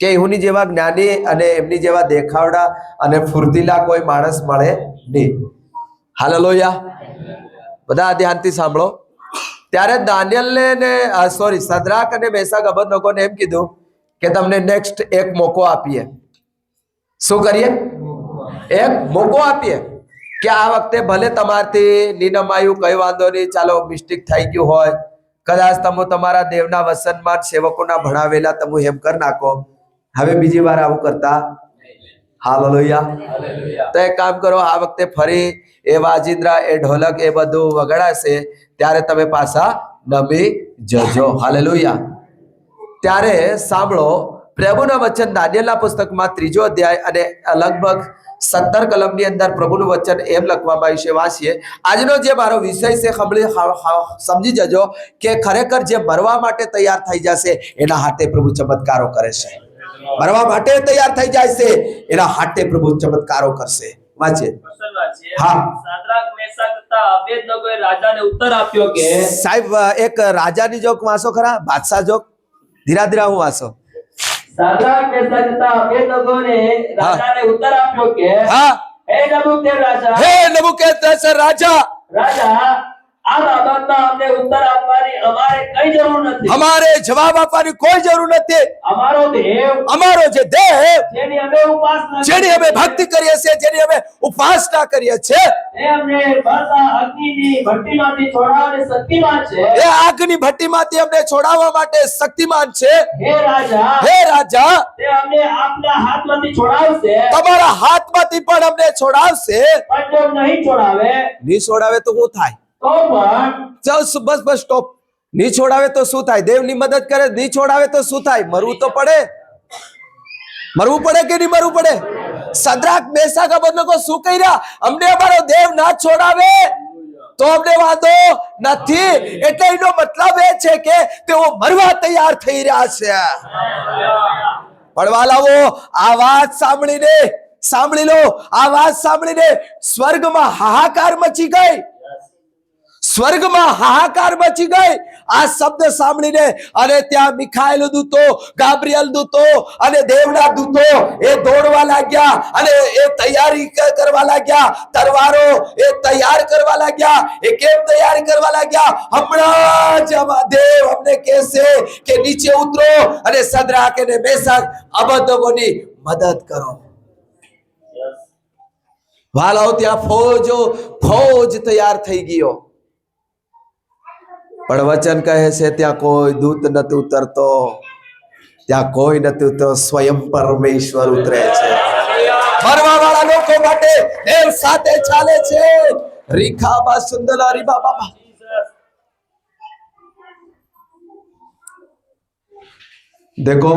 કે એમની જેવા જ્ઞાની અને એમની જેવા દેખાવડા અને ફુર્તીલા કોઈ માણસ મળે નહીં. હાલેલુયા. બધા ધ્યાનથી સાંભળો. ત્યારે દાનિયેલને સદ્રાક અને મેશક અબેદનગોને એમ કીધું કે તમને નેક્સ્ટ એક મોકો આપીએ. શું કરીએ? એક મોકો આપીએ કે આ વખતે ભલે તમારથી નિનમાયું, કઈ વાંધો નહીં, ચાલો મિસ્ટેક થઈ ગયું હોય, કદાચ તમે તમારા દેવના વસનમાં સેવકોના ભણાવેલા તમે એમ કરી નાખો. હવે બીજી વાર આવું કરતા. હાલેલુયા. તો એક કામ કરો, આ વખતે ફરી એ વાજિંદ્રા, એ ઢોલક, એ બધું વગાડાશે ત્યારે તમે પાછા નમી જજો. હાલેલુયા. ત્યારે સાંભળો, પ્રભુના વચન દાનિયેલના પુસ્તકમાં 3જો અધ્યાય અને લગભગ 17 કલમની અંદર પ્રભુનું વચન એમ લખવામાં આવ્યું છે. વાંચીએ. આજનો જે મારો વિષય છે સમજી જજો કે ખરેખર જે મરવા માટે તૈયાર થઈ જશે એના હાથે પ્રભુ ચમત્કારો કરે છે. મરવા માટે તૈયાર થઈ જાય છે એના હાથે પ્રભુ ચમત્કારો કરશે. વાંચીએ. હા. સાદ્રાક, મેશક તથા અબેદનગોએ રાજાને ઉત્તર આપ્યો કે સાહેબ એક રાજાની જોક વાંચો ખરા, બાદશાહ જોક. ધીરા ધીરા હું વાંચો. સાદ્રાક, મેશક તથા અબેદનગોને રાજાને ઉત્તર આપ્યો કે હા. હે નબૂકદનેસર રાજા, હે નબૂકદનેસર રાજા, રાજા, આ બાબતમાં અમને ઉત્તર આપવાની અમારે કઈ જરૂર નથી. અમારે જવાબ આપવાની કોઈ જરૂર નથી. અમારો દેવ, અમારો જે દેવ, જેની અમે ઉપાસના જેની અમે ભક્તિ કરીએ છીએ, જેની અમે ઉપાસના કરીએ છીએ, એ અમને બળતા અગ્નિની ભઠ્ઠીમાંથી છોડાવવાને શક્તિમાન છે. એ આગની ભઠ્ઠીમાંથી અમને છોડાવવા માટે શક્તિમાન છે. હે રાજા, હે રાજા, તે અમને આપના હાથમાંથી છોડાવશે. તમારા હાથમાંથી પણ અમને છોડાવશે. પણ જો નહીં છોડાવે નહીં છોડાવે તો શું થાય? તો પણ ચાલ બસ સ્ટોપ. નહીં છોડાવે તો શું થાય? દેવની મદદ કરે, નહીં છોડાવે તો શું થાય? મરવું તો પડે. મરવું પડે કે નહીં મરવું પડે? સદ્રાક, મેશક, અબેદનગો શું કર્યા? અમને અમારો દેવ ના છોડાવે તો અમને વાંધો નથી. એટલે એનો મતલબ એ છે કે તેઓ મરવા તૈયાર થઈ રહ્યા છે. પડવાલાઓ, આ વાત સાંભળી લો. આ વાત સાંભળીને સ્વર્ગમાં હાહાકાર મચી ગઈ. સ્વર્ગમાં હાહાકાર મચી ગઈ. આ શબ્દ સાંભળીને અને ત્યાં મિખાએલ દૂતો, ગાબ્રિએલ દૂતો અને દેવના દૂતો એ દોડવા લાગ્યા અને એ તૈયારી કરવા લાગ્યા. તલવારો એ તૈયાર કરવા લાગ્યા. એ કેમ તૈયાર કરવા લાગ્યા? હમણાં જ દેવ અમને કહેશે કે નીચે ઉતરો અને સદ્રાક અને મેશક અબેદનગોની મદદ કરો. વાલાઓ, ત્યાં ફોજ તૈયાર થઈ ગયો. પણ વચન કહે છે ત્યાં કોઈ દૂત નથી ઉતરતો, ત્યાં કોઈ નથી ઉતરતો, સ્વયં પરમેશ્વર ઉતરે છે. મરવા વાળા લોકો માટે દેવ સાથે ચાલે છે. રીખાબા સુંદરારી બાબા. દેખો,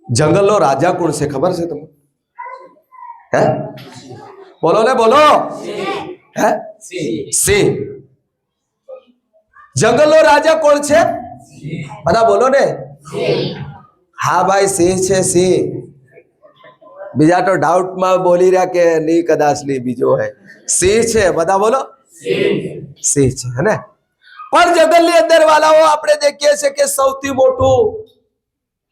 જંગલનો રાજા કોણ છે ખબર છે તમને? હે, બોલો ને, બોલો. હે, સિંહ. જંગલનો રાજા કોણ છે? બધા બોલો ને. હા ભાઈ, સિંહ છે, સિંહ. બીજા તો ડાઉટમાં બોલી રહ્યા કે નહીં, કદાચ નહીં, બીજો હે. સિંહ છે, બધા બોલો. સિંહ છે, હે ને? પણ જંગલની અંદર વાલાઓ આપણે દેખીએ છીએ કે સૌથી મોટું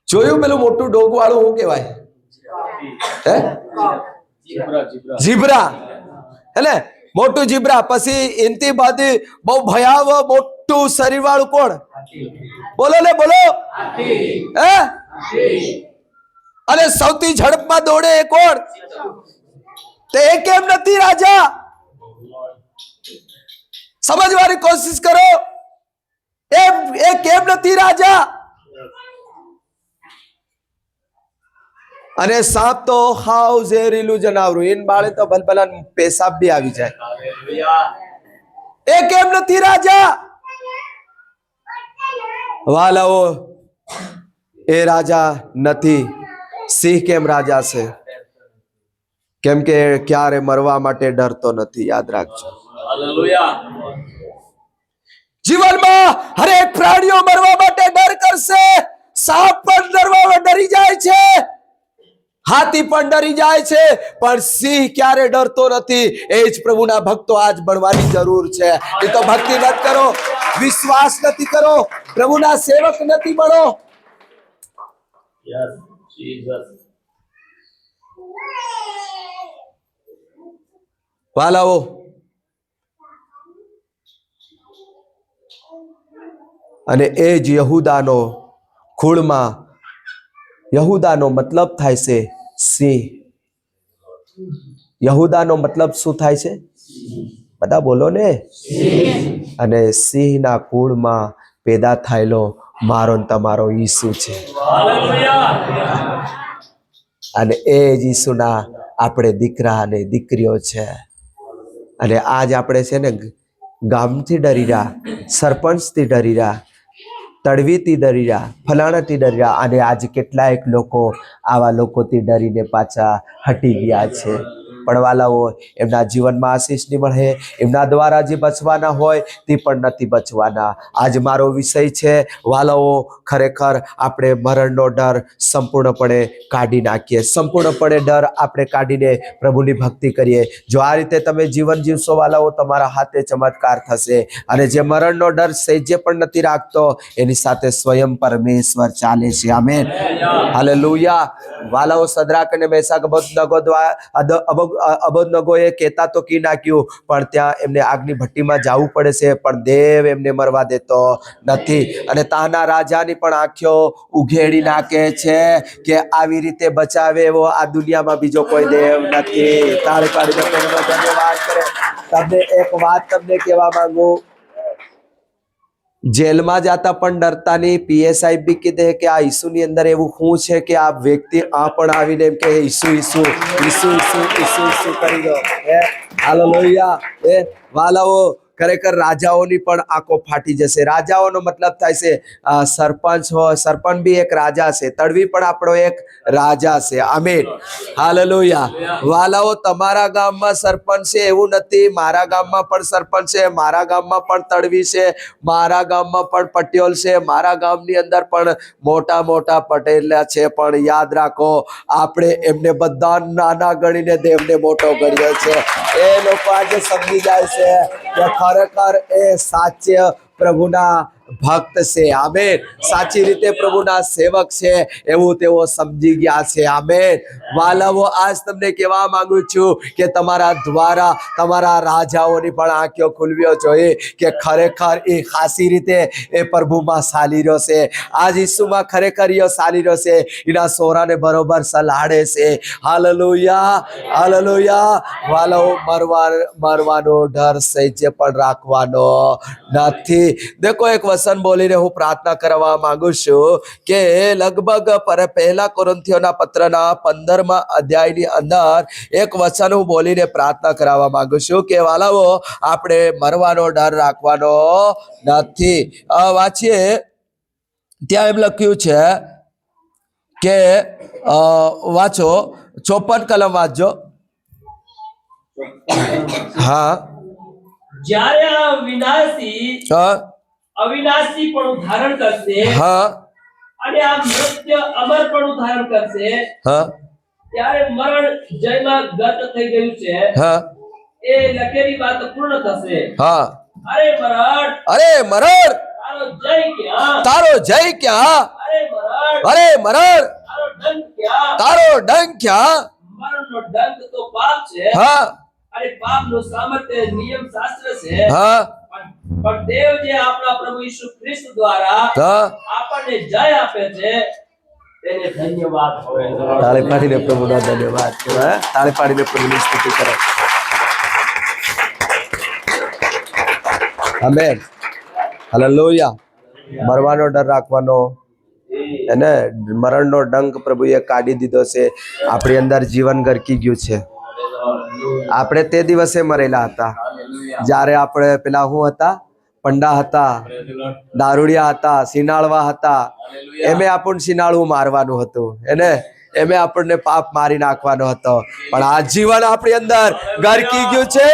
જોયું પેલું મોટું ડોગ વાળું શું કહેવાય? હે, જીબ્રા. હે ને? મોટું જીબ્રા. પછી એનથી બાદ બહુ ભયાવહ મોટું શરીર વાળું કોણ? બોલો ને, બોલો. હે, અને સૌથી ઝડપમાં દોડે એ કોણ? તો એ કેમ નથી રાજા? સમજવાની કોશિશ કરો. એ કેમ નથી રાજા? અને સાપ તો હાવ ઝેરીલું જનાવરું, એન બાળે તો ભલભલા પેશાબ બી આવી જાય. એ કેમ નથી રાજા? વાલાઓ, એ રાજા નથી. સિંહ કેમ રાજા છે? કેમ કે ક્યારે મરવા માટે ડરતો નથી. યાદ રાખજો. જીવનમાં હરેક પ્રાણીઓ મરવા માટે ડર કરશે. સાપ પણ ડરી જાય છે, હાથી પણ ડરી જાય છે, પણ સિંહ ક્યારે ડરતો નથી. એ જ પ્રભુના ભક્તો આજ બનવાની જરૂર છે. એ તો ભક્તિ નથી કરો, વિશ્વાસ નથી કરો, પ્રભુના સેવક નથી બનો. વાલાઓ, અને એ જ યહૂદાનો ખૂળમાં, યહૂદાનો મતલબ થાય છે સિંહ. યહૂદાનો મતલબ શું થાય છે? બધા બોલો ને. અને સિંહના કુળમાં પેદા થયેલો મારો ને તમારો ઈસુ છે. અને એ જ ઈસુના આપણે દીકરા અને દીકરીઓ છે. અને આજ આપણે છે ને ગામથી ડરી રહ્યા, સરપંચથી ડરી રહ્યા, તડવીથી ડરી રહ્યા, ફલાણાથી ડરી રહ્યા, અને આજે કેટલાયક લોકો આવા લોકોથી ડરીને પાછા હટી ગયા છે. પણ વાલાઓ, એમના જીવનમાં આશીષ નહીં મળે. એમના દ્વારા જે બચવાના હોય તે પણ નથી બચવાના. આજ મારો વિષય છે વાલાઓ, ખરેખર આપણે મરણનો ડર સંપૂર્ણપણે કાઢી નાખીએ, સંપૂર્ણપણે ડર આપણે કાઢીને પ્રભુની ભક્તિ કરીએ. જો આ રીતે તમે જીવન જીવશો વાલાઓ, તમારા હાથે ચમત્કાર થશે. અને જે મરણનો ડર સહેજે પણ નથી રાખતો, એની સાથે સ્વયં પરમેશ્વર ચાલે છે. Amen, hallelujah. વાલાઓ, સદ્રાક અને મેસાક અબેદનગોએ કહેતા તો કી નાખ્યું, પણ ત્યાં એમને આગની ભઠ્ઠીમાં જવું પડે છે, પણ દેવ એમને મરવા દેતો નથી. અને ત્યાંના રાજાની પણ આંખો ઉઘેડી નાખે છે કે આવી રીતે બચાવે એવો આ દુનિયામાં બીજો કોઈ દેવ નથી. તાળી પાડીને પ્રભુનો ધન્યવાદ કરે. તમને એક વાત તમને કહેવા માંગુ, જેલમાં જતા પણ ડરતા નહીં. પીએ સાહેબ બી કીધે કે આ ઈસુની અંદર એવું શું છે કે આ વ્યક્તિ આ પણ આવીને એમ કે ઈસુ ઈસુ ઈસુ ઈસુ ઈસુ ઈસુ કરી દો. હાલેલુયા. વાલાઓ, ખરેખર રાજાઓની પણ આંખો ફાટી જશે. રાજાઓનો મતલબ થાય છે સરપંચ હોય, સરપંચ બી એક રાજા છે, તડવી પણ આપણો એક રાજા છે. આમીન, હાલેલુયા. વાલાઓ, તમારા ગામમાં સરપંચ છે એવું નથી, મારા ગામમાં પણ સરપંચ છે, મારા ગામમાં પણ તડવી છે, મારા ગામમાં પણ પટેલ છે, મારા ગામની અંદર પણ મોટા મોટા પટેલ છે. પણ યાદ રાખો, આપણે એમને બધા નાના ગણીને દેવને મોટો ગણ્યો છે. એ લોકો આજે સમજી જાય છે કે ખરેખર એ સાચે પ્રભુના ભક્ત છે. આમેન. સાચી રીતે પ્રભુના સેવક છે એવું તેઓ સમજી ગયા છે. આમેન. વાલાઓ, આજ તમને કહેવા માંગુ છું કે તમારા દ્વારા તમારા રાજાઓની પણ આંખો ખુલવી જોઈએ કે ખરેખર એ ખાસી રીતે એ પ્રભુમાં ચાલી રહ્યો છે. આજ ઈસુમાં ખરેખર એ ચાલી રહ્યો છે. એના સોરાને બરોબર સલાડે છે. Hallelujah, hallelujah. વાલાઓ, મરવાનો ડર સહેજે પણ રાખવાનો નથી. દેખો, એક વચન બોલીને હું પ્રાર્થના કરવા માંગુ છું કે લગભગ પહેલા કોરિન્થીયોના પત્રના 15મા અધ્યાયની અંદર એક વચન હું બોલીને પ્રાર્થના કરવા માંગુ છું કે વાલાઓ, આપણે મરવાનો ડર રાખવાનો નથી. વાંચીએ, ત્યાં એમ લખ્યું છે કે વાંચો, 54 કલમ વાંચજો. હા, જ્યારે આ વિનાશી હા, અવિનાશી પણ ધારણ કરશે, હા, અને આ મૃત્યુ અમર પણ ધારણ કરશે, હા, ત્યારે મરણ જયમાં ગત થઈ ગયું છે. હા, એ લખેલી વાત પૂર્ણ થશે. હા. અરે મરણ, અરે મરણ, તારો જય ક્યાં? તારો જય ક્યાં? અરે મરણ, અરે મરણ, તારો ડંખ ક્યાં? તારો ડંખ ક્યાં? મરણનો ડંખ તો પાપ છે, હા, અને પાપનું સામર્થ્ય નિયમ શાસ્ત્ર છે. હા, પણ દેવ જે આપણા પ્રભુ ઈસુ ખ્રિસ્ત દ્વારા હા. આપણને જય આપે છે, તેને ધન્યવાદ હોય. તાળી પાડીને પ્રભુનો ધન્યવાદ કરો. તાળી પાડીને પ્રભુની સ્તુતિ કરો. Amen, hallelujah. મરવાનો ડર રાખવાનો, એને મરણનો ડંખ પ્રભુએ કાઢી દીધો છે. આપણી અંદર જીવન ગરકી ગયું છે. આપણે તે દિવસે મરેલા હતા જ્યારે આપણે પેલા શું હતા, પંડા હતા, દારૂડિયા હતા, સિનાળવા હતા. એમે આપણને સિનાળવું મારવાનું હતું, એને એમે આપણને પાપ મારી નાખવાનો હતો. પણ આ જીવન આપણી અંદર ગરકી ગયું છે.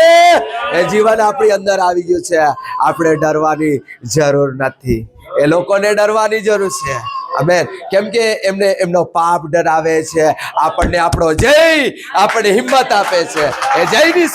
એ જીવન આપણી અંદર આવી ગયું છે. આપણે ડરવાની જરૂર નથી. એ લોકોને ડરવાની જરૂર છે. આમેન. કેમ કે એમને એમનો પાપ ડરાવે છે. આપણને આપણો જય આપણને હિંમત આપે છે. એ જયની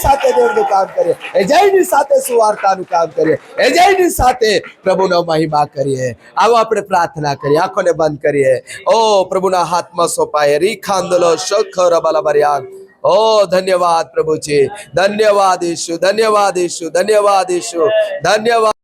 સાથે દેવનું કામ કરીએ, એ જયની સાથે સુવાર્તાનું કામ કરીએ, એ જયની સાથે પ્રભુનો મહિમા કરીએ. આવો આપણે પ્રાર્થના કરીએ, આંખોને બંધ કરીએ. ઓ પ્રભુના હાથમાં સોંપાય. રીખાંદલો શખરબલબરિયાન. ઓ ધન્યવાદ પ્રભુજી, ધન્યવાદ ઈશુ, ધન્યવાદ ઈશુ, ધન્યવાદ ઈશુ, ધન્યવાદ.